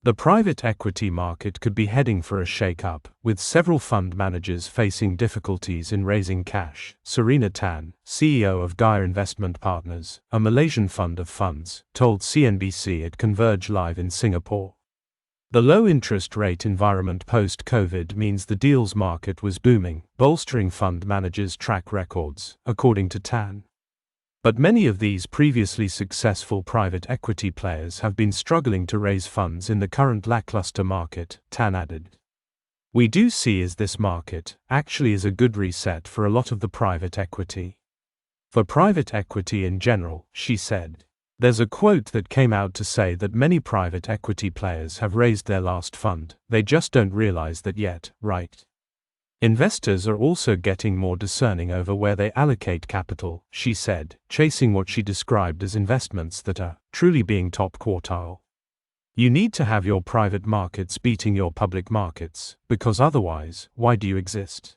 The private equity market could be heading for a shake-up, with several fund managers facing difficulties in raising cash, Serena Tan, CEO of Gaia Investment Partners, a Malaysian fund of funds, told CNBC at Converge Live in Singapore. The low interest rate environment post-COVID means the deals market was booming, bolstering fund managers' track records, according to Tan. But many of these previously successful private equity players have been struggling to raise funds in the current lackluster market, Tan added. We do see this market actually is a good reset for a lot of the private equity. For private equity in general, she said. There's a quote that came out to say that many private equity players have raised their last fund, they just don't realize that yet, right? Investors are also getting more discerning over where they allocate capital, she said, chasing what she described as investments that are truly being top quartile. You need to have your private markets beating your public markets, because otherwise, why do you exist?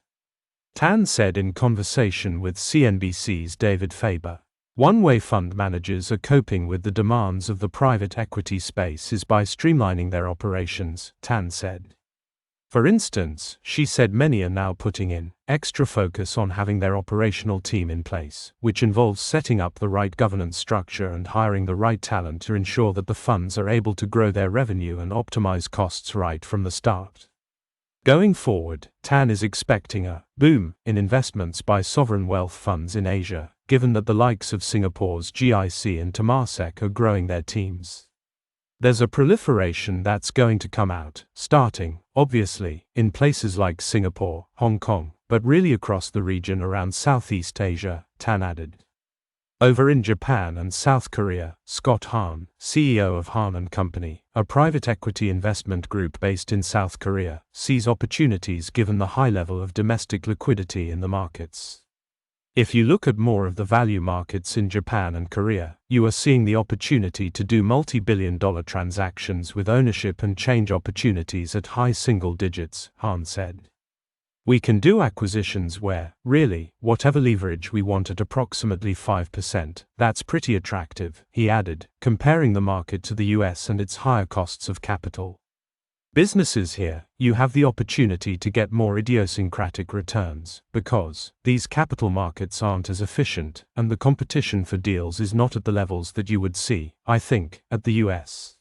Tan said in conversation with CNBC's David Faber. One way fund managers are coping with the demands of the private equity space is by streamlining their operations, Tan said. For instance, she said many are now putting in extra focus on having their operational team in place, which involves setting up the right governance structure and hiring the right talent to ensure that the funds are able to grow their revenue and optimize costs right from the start. Going forward, Tan is expecting a boom in investments by sovereign wealth funds in Asia, given that the likes of Singapore's GIC and Temasek are growing their teams. There's a proliferation that's going to come out, starting, obviously, in places like Singapore, Hong Kong, but really across the region around Southeast Asia, Tan added. Over in Japan and South Korea, Scott Hahn, CEO of Hahn & Company, a private equity investment group based in South Korea, sees opportunities given the high level of domestic liquidity in the markets. If you look at more of the value markets in Japan and Korea, you are seeing the opportunity to do multi-billion-dollar transactions with ownership and change opportunities at high single digits, Hahn said. We can do acquisitions where, really, whatever leverage we want at approximately 5%, that's pretty attractive, he added, comparing the market to the US and its higher costs of capital. Businesses here, you have the opportunity to get more idiosyncratic returns, because these capital markets aren't as efficient, and the competition for deals is not at the levels that you would see, I think, at the US.